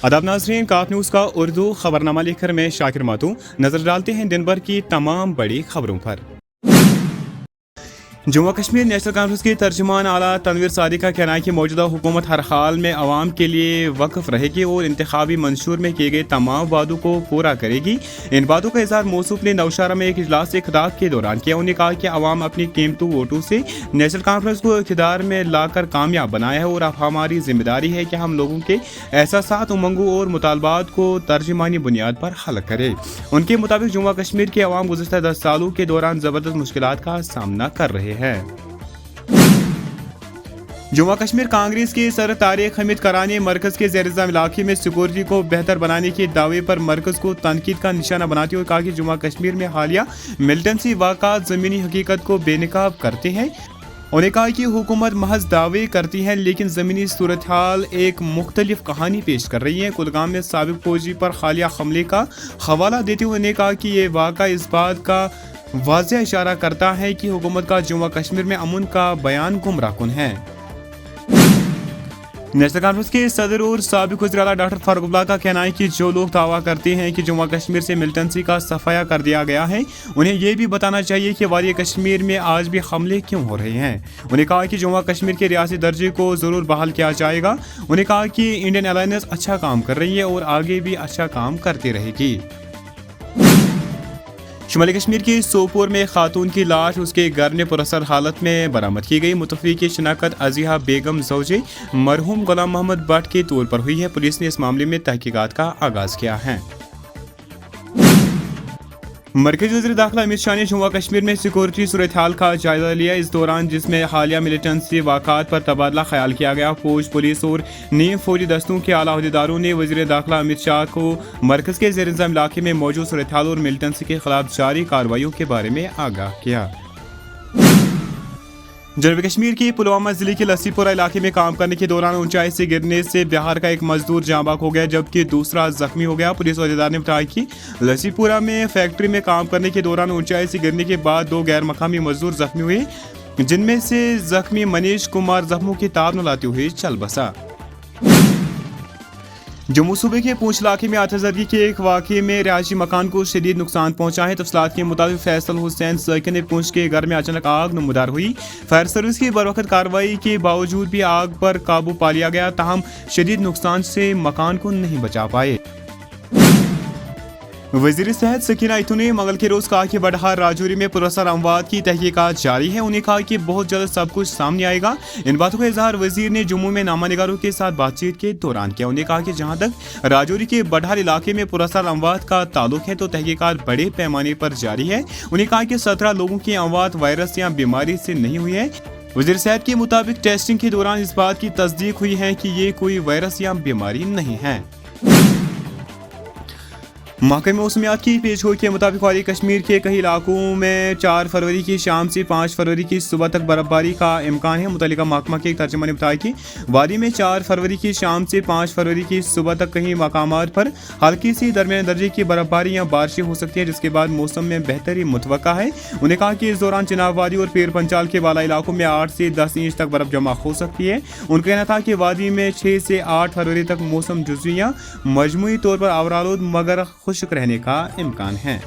आदाब नाज़रीन, काफ न्यूज़ का उर्दू खबरनामा लेकर मैं शाकिर मातू नजर डालते हैं दिन भर की तमाम बड़ी खबरों पर। जम्मू कश्मीर नेशनल कॉन्फ्रेंस की तर्जुमान आला तनवीर सादिक का कहना है कि मौजूदा हुकूमत हर हाल में आवाम के लिए वक्फ रहेगी और इंतखाबी मंशूर में किए गए तमाम वादों को पूरा करेगी। इन बातों का इजहार मौसूफ ने नौशहरा में एक इजलास से खिताब के दौरान किया। उन्होंने कहा कि आवाम अपनी कीमती वोटों से नेशनल कॉन्फ्रेंस को इक़्तिदार में लाकर कामयाब बनाया है और अब हमारी जिम्मेदारी है कि हम लोगों के एहसासात, उमंगों और मुतालबात को तर्जुमानी बुनियाद पर हल करें। उनके मुताबिक जम्मू कश्मीर के अवाम गुज़श्ता 10 सालों के दौरान ज़बरदस्त मुश्किलात का सामना कर रहे हैं। जम्मू कश्मीर कांग्रेस के सदर तारिक हमीद करानी ने मरकज के ज़ेर-ए-निज़ाम इलाके में सिक्योरिटी को बेहतर बनाने के दावे पर मरकज को तनकीद का निशाना बनाते हुए कहा कि जम्मू कश्मीर में हालिया मिलिटेंसी वाक़ात ज़मीनी हकीकत को बेनकाब करते हैं। उन्होंने कहा कि हुकूमत महज दावे करती है लेकिन ज़मीनी सूरत हाल एक मुख्तलिफ कहानी पेश कर रही है। कुलगाम में साबिक फौजी पर हालिया हमले का हवाला देते हुए उन्होंने कहा कि ये वाक़ा इस बात का वाज़ेह इशारा करता है कि हुकूमत का जम्मू कश्मीर में अमन का बयान गुमराहकुन है। नेशनल कॉन्फ्रेंस के सदर और साबिक वज़ीर आला डॉक्टर फारूक अब्दुल्ला का कहना है कि जो लोग दावा करते हैं कि जम्मू कश्मीर से मिलिटेंसी का सफाया कर दिया गया है, उन्हें यह भी बताना चाहिए कि वादी कश्मीर में आज भी हमले क्यों हो रहे हैं। उन्हें कहा कि जम्मू कश्मीर के रियासी दर्जे को ज़रूर बहाल किया जाएगा। उन्हें कहा कि इंडियन एयरलाइंस अच्छा काम कर रही है और आगे भी अच्छा काम करती रहेगी। शुमाली कश्मीर के सोपोर में खातून की लाश उसके घर में पुरअसर हालत में बरामद की गई। मुतवफ़्फ़ी की शिनाख्त अज़ीहा बेगम ज़ौजे मरहूम गुलाम मोहम्मद भट्ट के तौर पर हुई है। पुलिस ने इस मामले में तहकीकात का आगाज़ किया है। मरकज़ी वज़ीर दाखिला अमित शाह ने जम्मू कश्मीर में सिक्योरिटी सूरत हाल का जायजा लिया। इस दौरान जिसमें हालिया मिलिटेंसी वाक़ात पर तबादला ख्याल किया गया। फौज, पुलिस और नीम फौजी दस्तों के आला अहदेदारों ने वज़ीर दाखिला अमित शाह को मरकज़ के ज़ेर-ए-निज़ाम इलाके में मौजूद सूरत हाल और मिलिटेंसी के खिलाफ जारी कार्रवाइयों के बारे में आगाह किया। जनूबी कश्मीर के पुलवामा जिले के लस्सीपुरा इलाके में काम करने के दौरान ऊंचाई से गिरने से बिहार का एक मजदूर जाँ बाक हो गया जबकि दूसरा जख्मी हो गया। पुलिस अहदेदार ने बताया कि लस्सीपुरा में फैक्ट्री में काम करने के दौरान ऊंचाई से गिरने के बाद 2 गैर मकामी मजदूर जख्मी हुए, जिनमें से जख्मी मनीष कुमार जख्मों की ताब न लाते हुए चल बसा। जम्मू सूबे के पूंछ इलाके में आतिशबाजी के एक वाक़े में रिहायशी मकान को शदीद नुकसान पहुंचा है। तफसीलात के मुताबिक फैसल हुसैन ज़ाकिर ने पूंछ के घर में अचानक आग नमूदार हुई। फायर सर्विस की बरवक़्त कार्रवाई के बावजूद भी आग पर काबू पा लिया गया, ताहम शदीद नुकसान से मकान को नहीं बचा पाए। वज़ीर सेहत सकीना इतू ने मंगल के रोज़ कहा कि बडहार राजौरी में पुरअसर अमवात की तहकीकात जारी है। उन्हें कहा कि बहुत जल्द सब कुछ सामने आएगा। इन बातों का इजहार वज़ीर ने जम्मू में नामानिगारों के साथ बातचीत के दौरान किया। उन्हें कहा कि जहां तक राजौरी के बडहार इलाके में पुरअसर अमवात का ताल्लुक है तो तहकीकात बड़े पैमाने पर जारी है। उन्हें कहा कि 17 लोगों की अमवात वायरस या बीमारी से नहीं हुई है। वज़ीर सेहत के मुताबिक टेस्टिंग के दौरान इस बात की तस्दीक हुई है कि ये कोई वायरस या बीमारी नहीं है। महकमे मौसमियात की पेशगोई के मुताबिक वादी कश्मीर के कई इलाकों में 4 फरवरी की शाम से 5 फरवरी की सुबह तक बर्फबारी का इम्कान है। मुतल्लिका महकमा के एक तर्जुमान ने बताया कि वादी में 4 फरवरी की शाम से 5 फरवरी की सुबह तक कई मकामात पर हल्की सी दरमियाने दर्जे की बर्फबारी या बारिशें हो सकती हैं, जिसके बाद मौसम में बेहतरी मुतवक्का है। उन्हें कहा कि इस दौरान चिनाब वादी और पीर पंचाल के बाला इलाकों में 8 से 10 इंच तक बर्फ जमा हो सकती है। उनका कहना था कि वादी में 6 से 8 फरवरी तक मौसम जुज़वी या मजमूई तौर पर आवरालूद मगर खुश्क रहने का इम्कान है।